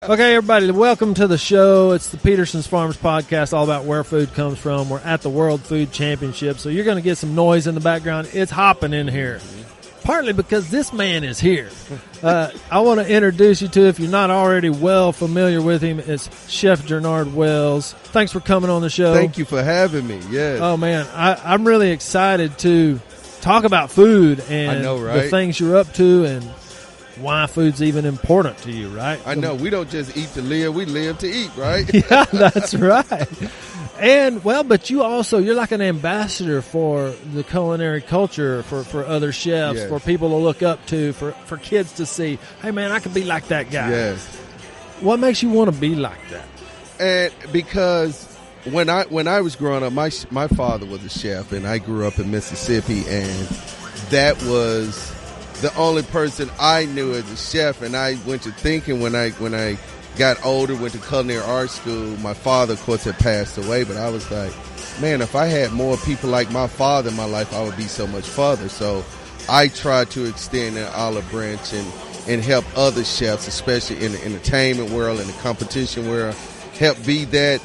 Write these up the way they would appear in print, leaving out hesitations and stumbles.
Okay, everybody, welcome to the show. It's the Pederson's Farms Podcast, all about where food comes from. We're at the World Food Championship, so you're going to get some noise in the background. It's hopping in here, partly because this man is here. I want to introduce you to, if you're not already well familiar with him, it's Chef Jernard Wells. Thanks for coming on the show. Thank you for having me, yes. Oh, man, I'm really excited to talk about food and the things you're up to and why food's even important to you, right? I know. We don't just eat to live. We live to eat, right? Yeah, that's right. And, well, but you're like an ambassador for the culinary culture, for other chefs, for people to look up to, for kids to see, hey, man, I could be like that guy. Yes. What makes you want to be like that? And because when I was growing up, my father was a chef, and I grew up in Mississippi, and that was the only person I knew as a chef. And I went to thinking when I got older, went to culinary art school, my father, of course, had passed away, but I was like, man, if I had more people like my father in my life, I would be so much further. So I tried to extend an olive branch and help other chefs, especially in the entertainment world and the competition world, help be that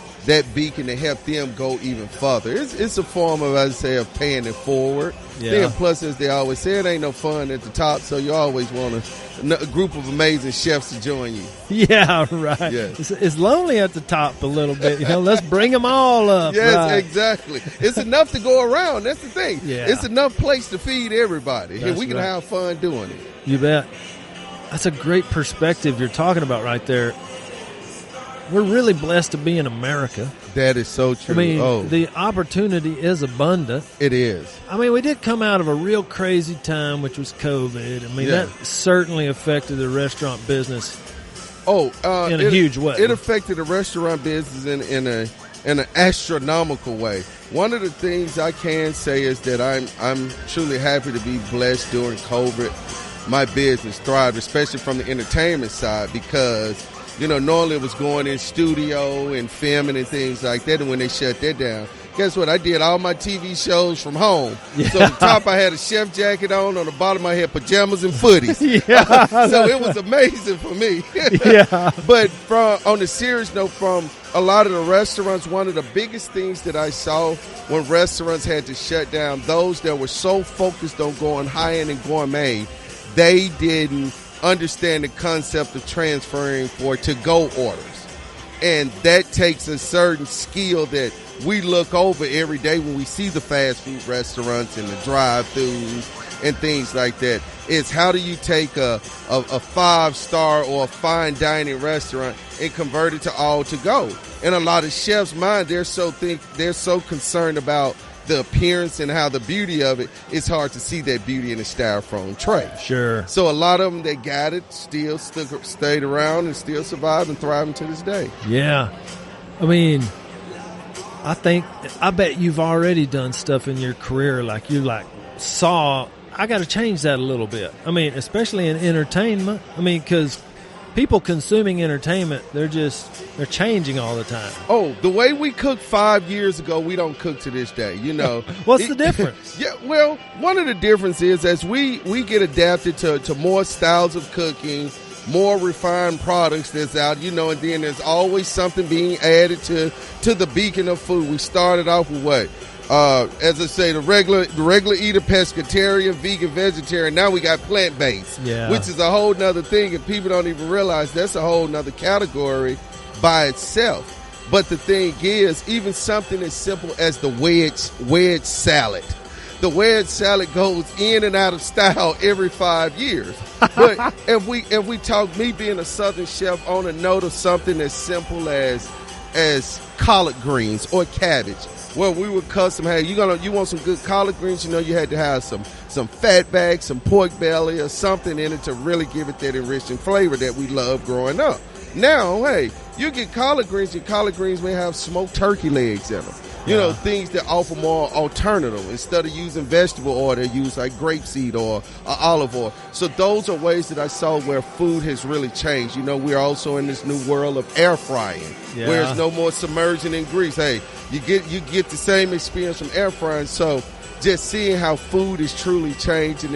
beacon to help them go even further. It's a form of, I'd say, of paying it forward. Yeah. Then plus, as they always say, it ain't no fun at the top, so you always want a group of amazing chefs to join you. Yeah, right. Yes. It's lonely at the top a little bit. Let's bring them all up. Yes, right. Exactly. It's enough to go around. That's the thing. Yeah. It's enough place to feed everybody, and we can have fun doing it. You bet. That's a great perspective you're talking about right there. We're really blessed to be in America. That is so true. I mean, the opportunity is abundant. It is. I mean, we did come out of a real crazy time, which was COVID. I mean, that certainly affected the restaurant business in a huge way. It affected the restaurant business in an astronomical way. One of the things I can say is that I'm truly happy to be blessed during COVID. My business thrived, especially from the entertainment side, because normally it was going in studio and filming and things like that, and when they shut that down, guess what? I did all my TV shows from home. Yeah. So at the top I had a chef jacket on the bottom I had pajamas and footies. So it was amazing for me. But on the serious note, from a lot of the restaurants, one of the biggest things that I saw when restaurants had to shut down, those that were so focused on going high-end and gourmet, they didn't understand the concept of transferring for to-go orders. And that takes a certain skill that we look over every day when we see the fast food restaurants and the drive-thrus and things like that. It's how do you take a 5-star or a fine dining restaurant and convert it to all to-go? And a lot of chefs' mind, they're so concerned about the appearance and how the beauty of it, it's hard to see that beauty in a styrofoam tray. Sure. So a lot of them that got it still stayed around and still survived and thriving to this day. Yeah. I mean, I bet you've already done stuff in your career like you saw, I got to change that a little bit. I mean, especially in entertainment. I mean, because people consuming entertainment, they're changing all the time. Oh, the way we cooked 5 years ago, we don't cook to this day, What's the difference? Yeah, well, one of the differences is as we get adapted to more styles of cooking, more refined products that's out, and then there's always something being added to the beacon of food. We started off with what? As I say, the regular eater, pescatarian, vegan, vegetarian. Now we got plant-based, which is a whole nother thing, and people don't even realize that's a whole nother category by itself. But the thing is, even something as simple as the wedge salad. The wedge salad goes in and out of style every 5 years. But if we talk, me being a Southern chef, on a note of something as simple as collard greens or cabbage. Well, we would custom, hey, you want some good collard greens, you had to have some fat back, some pork belly or something in it to really give it that enriching flavor that we loved growing up. Now, hey, you get collard greens, your collard greens may have smoked turkey legs in them. Things that offer more alternative. Instead of using vegetable oil, they use like grapeseed or olive oil. So those are ways that I saw where food has really changed. We're also in this new world of air frying, where there's no more submerging in grease. Hey, you get the same experience from air frying. So just seeing how food is truly changing,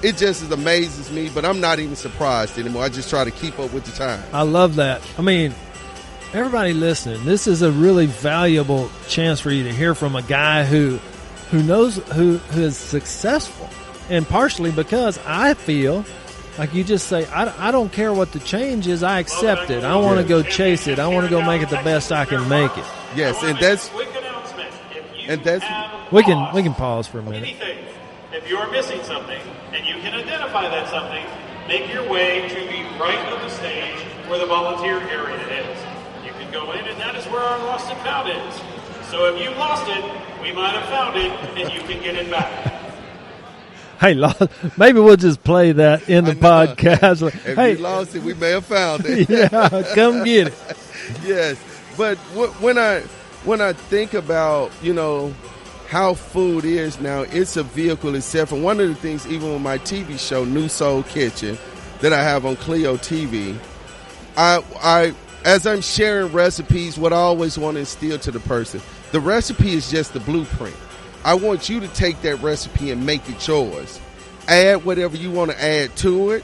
it just amazes me, but I'm not even surprised anymore. I just try to keep up with the time. I love that. I mean, everybody listening, this is a really valuable chance for you to hear from a guy who knows, who is successful. And partially because I feel like you just say, I don't care what the change is, I accept it. I want to go chase it. I want to go make it the best I can make it. Yes, and that's we can pause for a minute. If you're missing something and you can identify that something, make your way to the right of the stage where the volunteer area is. You can go in, and that is where our lost and found is. So if you lost it, we might have found it, and you can get it back. Hey, maybe we'll just play that in the podcast. If hey, you lost it, we may have found it. Yeah, come get it. Yes, but when I think about, how food is now, it's a vehicle itself. And one of the things, even with my TV show, New Soul Kitchen, that I have on Clio TV, I as I'm sharing recipes, what I always want to instill to the person, the recipe is just the blueprint. I want you to take that recipe and make it yours. Add whatever you want to add to it.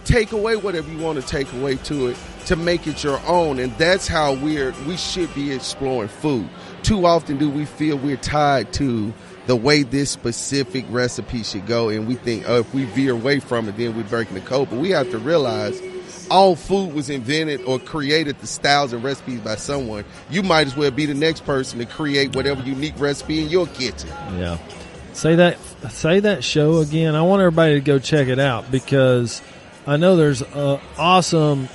Take away whatever you want to take away to it to make it your own. And that's how we should be exploring food. Too often do we feel we're tied to the way this specific recipe should go, and we think, if we veer away from it, then we're breaking the code. But we have to realize all food was invented or created, the styles and recipes, by someone. You might as well be the next person to create whatever unique recipe in your kitchen. Yeah. Say that show again. I want everybody to go check it out, because I know there's awesome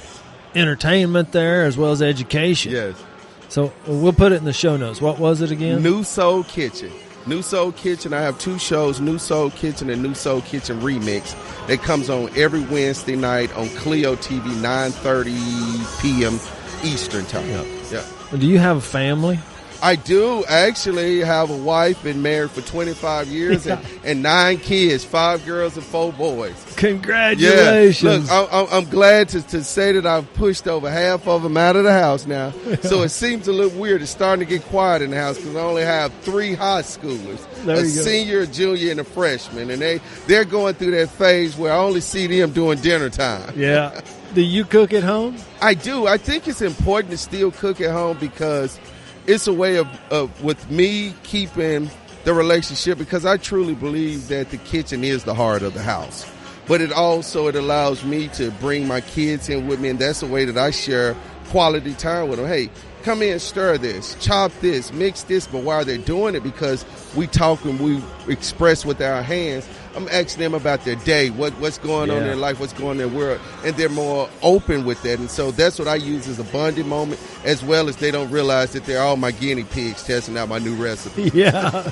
entertainment there as well as education. Yes. So we'll put it in the show notes. What was it again? New Soul Kitchen. New Soul Kitchen. I have two shows, New Soul Kitchen and New Soul Kitchen Remix. It comes on every Wednesday night on Clio TV, 9:30 p.m. Eastern time. Yeah. Do you have a family? I do actually have a wife, been married for 25 years, and 9 kids, 5 girls and 4 boys. Congratulations. Yeah. Look, I'm glad to say that I've pushed over half of them out of the house now. So it seems a little weird. It's starting to get quiet in the house because I only have 3 high schoolers, a senior, a junior, and a freshman. And they're going through that phase where I only see them during dinner time. Yeah. Do you cook at home? I do. I think it's important to still cook at home because it's a way of with me keeping the relationship, because I truly believe that the kitchen is the heart of the house. But it allows me to bring my kids in with me, and that's the way that I share quality time with them. Hey, come in, stir this, chop this, mix this. But while they're doing it, because we talk and we express with our hands, I'm asking them about their day, what's going on in their life, what's going on in their world, and they're more open with that. And so that's what I use as a bonding moment, as well as they don't realize that they're all my guinea pigs testing out my new recipe. Yeah.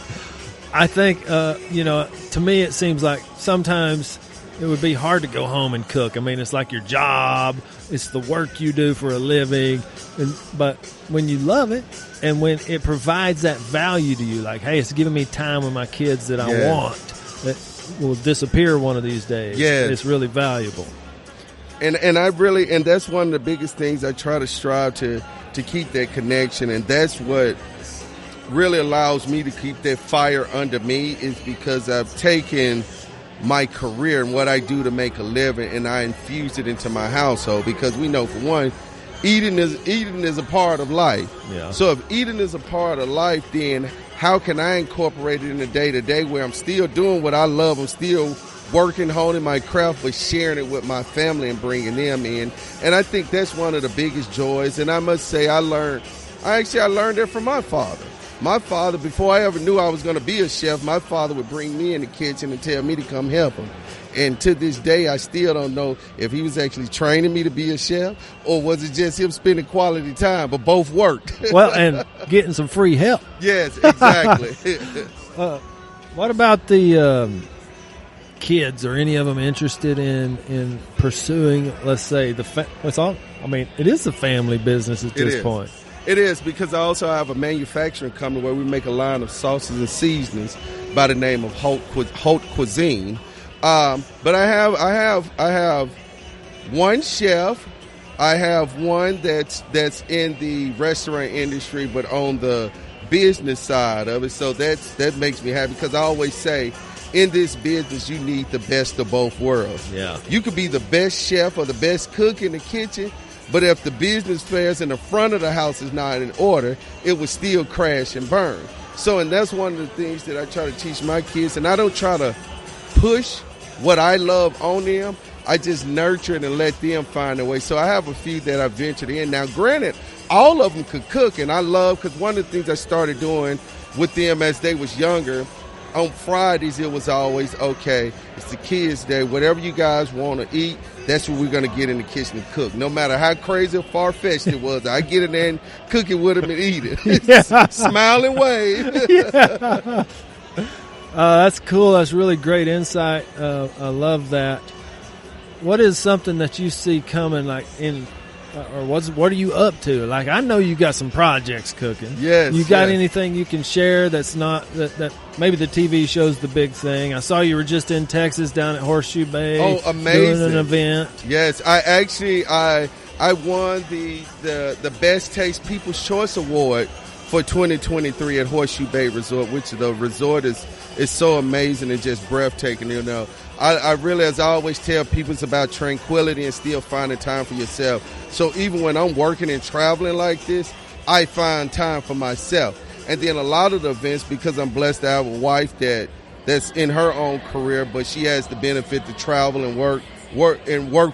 I think, to me it seems like sometimes it would be hard to go home and cook. I mean, it's like your job. It's the work you do for a living. But when you love it and when it provides that value to you, like, hey, it's giving me time with my kids that I want, that will disappear one of these days. Yeah. It's really valuable. And that's one of the biggest things I try to strive to keep that connection. And that's what really allows me to keep that fire under me, is because I've taken my career and what I do to make a living, and I infuse it into my household, because we know, for one, eating is a part of life. Yeah. So if eating is a part of life, then how can I incorporate it in the day-to-day where I'm still doing what I love, I'm still working, honing my craft, but sharing it with my family and bringing them in. And I think that's one of the biggest joys. And I must say, I learned that from my father. My father, before I ever knew I was going to be a chef, my father would bring me in the kitchen and tell me to come help him. And to this day, I still don't know if he was actually training me to be a chef or was it just him spending quality time, but both worked. Well, and getting some free help. Yes, exactly. What about the kids? Are any of them interested in pursuing, let's say, it is a family business at this point. It is, because I also have a manufacturing company where we make a line of sauces and seasonings by the name of Haute Cuisine. But I have one chef. I have one that's in the restaurant industry, but on the business side of it. So that makes me happy, because I always say in this business, you need the best of both worlds. Yeah. You could be the best chef or the best cook in the kitchen, but if the business affairs in the front of the house is not in order, it will still crash and burn. So, and that's one of the things that I try to teach my kids, and I don't try to push what I love on them. I just nurture it and let them find a way. So I have a few that I ventured in. Now, granted, all of them could cook, and I love, because one of the things I started doing with them as they was younger, on Fridays it was always, okay, it's the kids' day. Whatever you guys want to eat, that's what we're going to get in the kitchen and cook. No matter how crazy or far-fetched it was, I get in there and cook it with them and eat it. Yeah. Smile and wave. Yeah. That's cool. That's really great insight. I love that. What is something that you see coming, like in, or what are you up to? Like, I know you got some projects cooking. Yes. You got anything you can share that's not that maybe the TV show's the big thing? I saw you were just in Texas down at Horseshoe Bay. Oh, amazing! Doing an event. Yes, I won the Best Taste People's Choice Award for 2023 at Horseshoe Bay Resort, which the resort is so amazing and just breathtaking. You know, I really, as I always tell people, it's about tranquility and still finding time for yourself. So even when I'm working and traveling like this, I find time for myself. And then a lot of the events, because I'm blessed to have a wife that's in her own career, but she has the benefit to travel and work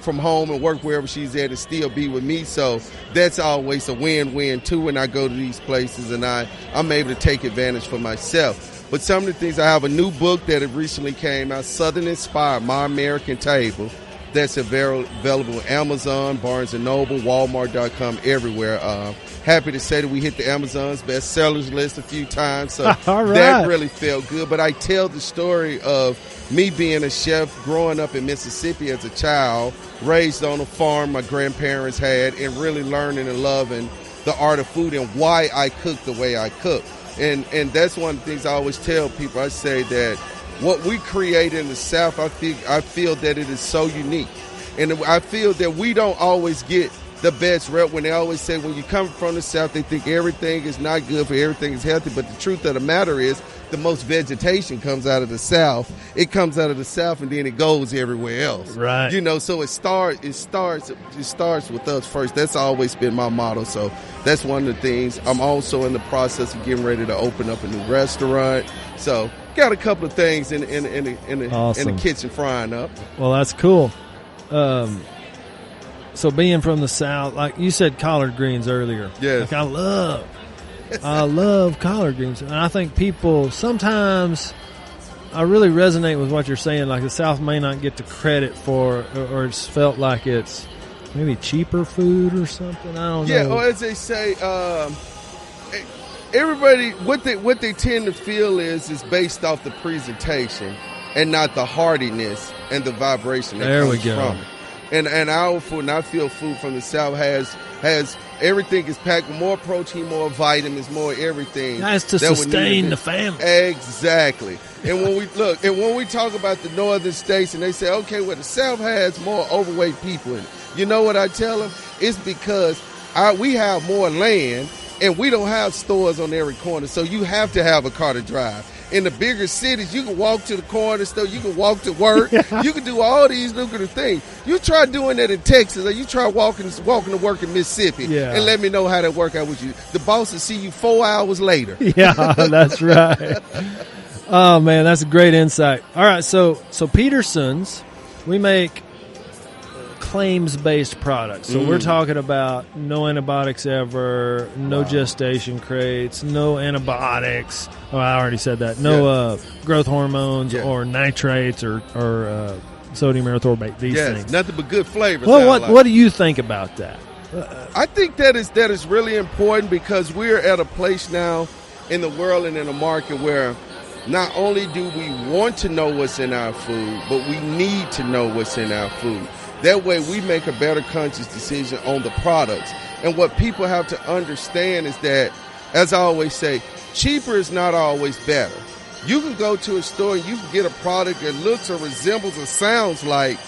from home and work wherever she's at and still be with me. So that's always a win-win too when I go to these places, and I'm able to take advantage for myself. But some of the things, I have a new book that it recently came out, Southern Inspired, My American Table, that's available on Amazon, Barnes & Noble, Walmart.com, everywhere. Happy to say that we hit the Amazon's bestsellers list a few times, so All right. That really felt good. But I tell the story of me being a chef, growing up in Mississippi as a child, raised on a farm my grandparents had, and really learning and loving the art of food and why I cook the way I cook. And that's one of the things I always tell people. I say that what we create in the South, I feel that it is so unique. And I feel that we don't always get the best rep when they always say when you come from the South, they think everything is not good for everything is healthy. But the truth of the matter is the most vegetation comes out of the South. It comes out of the South and then it goes everywhere else. Right. You know, so it starts with us first. That's always been my motto. So that's one of the things. I'm also in the process of getting ready to open up a new restaurant. So got a couple of things in the kitchen frying up. Well, that's cool. So being from the South, like you said, collard greens earlier. Yes. Like I love collard greens. And I think people sometimes, I really resonate with what you're saying. Like the South may not get the credit for, or it's felt like it's maybe cheaper food or something. I don't know. Yeah, or as they say, everybody, what they tend to feel is based off the presentation and not the hardiness and the vibration that comes from it. And our food, and I feel food from the South has everything is packed with more protein, more vitamins, more everything. That's to sustain the family. Exactly. And when we talk about the northern states and they say, okay, well, the South has more overweight people in it. You know what I tell them? It's because we have more land and we don't have stores on every corner. So you have to have a car to drive. In the bigger cities, you can walk to the corner store, you can walk to work, you can do all these lucrative things. You try doing that in Texas, or you try walking to work in Mississippi, and let me know how that work out with you. The boss will see you 4 hours later. Yeah, that's right. Oh man, that's a great insight. All right, so Pederson's, we make claims-based products. So we're talking about no antibiotics ever, no gestation crates, no antibiotics. Oh, I already said that. No growth hormones or nitrates or sodium erythorbate. These things. Nothing but good flavors. Well, what do you think about that? I think that is really important because we're at a place now in the world and in the market where not only do we want to know what's in our food, but we need to know what's in our food. That way we make a better conscious decision on the products. And what people have to understand is that, as I always say, cheaper is not always better. You can go to a store and you can get a product that looks or resembles or sounds like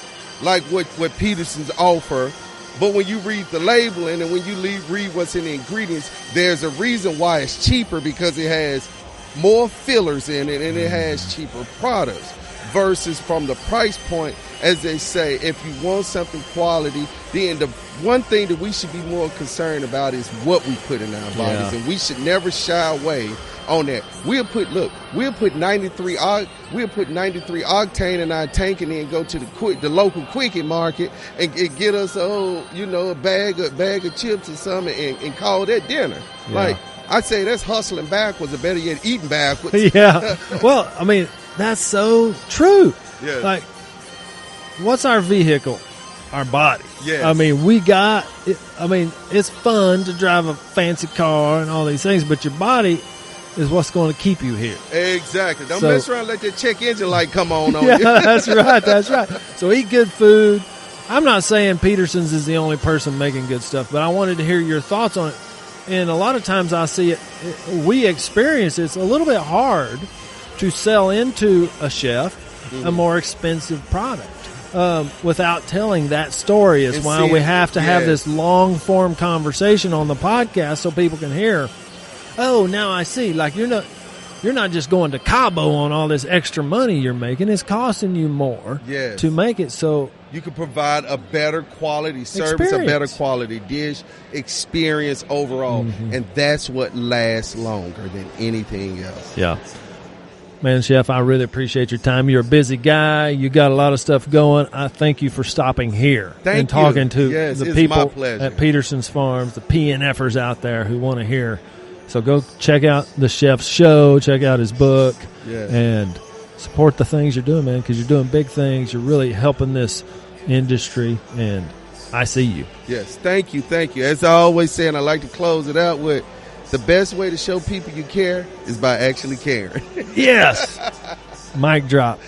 what Pederson's offer. But when you read the labeling and when you read what's in the ingredients, there's a reason why it's cheaper because it has more fillers in it and it has cheaper products. versus from the price point. As they say, if you want something quality, then the one thing that we should be more concerned about is what we put in our bodies, and we should never shy away on that. We'll put 93 octane in our tank and then go to the local quickie market and get us a bag of chips or something and call that dinner. Yeah. Like I say, that's hustling backwards, or better yet, eating backwards. Yeah. Well, I mean, that's so true. Yeah. Like, what's our vehicle? Our body. Yes. I mean, it's fun to drive a fancy car and all these things, but your body is what's going to keep you here. Exactly. Don't mess around and let that check engine light come on Yeah, you. that's right. That's right. So eat good food. I'm not saying Pederson's is the only person making good stuff, but I wanted to hear your thoughts on it. And a lot of times I see we experience it's a little bit hard to sell into a chef a more expensive product without telling that story. Is why we have to have this long-form conversation on the podcast so people can hear, oh, now I see. Like, you're not just going to Cabo on all this extra money you're making. It's costing you more to make it so you can provide a better quality service, a better quality dish, experience overall. And that's what lasts longer than anything else. Yeah. Man, Chef, I really appreciate your time. You're a busy guy. You got a lot of stuff going. I thank you for stopping here and talking to the people at Pederson's Farms, the PNFers out there who want to hear. So go check out the chef's show, check out his book, and support the things you're doing, man, because you're doing big things. You're really helping this industry, and I see you. Yes, thank you, thank you. As I always say, and I like to close it out with, the best way to show people you care is by actually caring. Yes. Mic drop.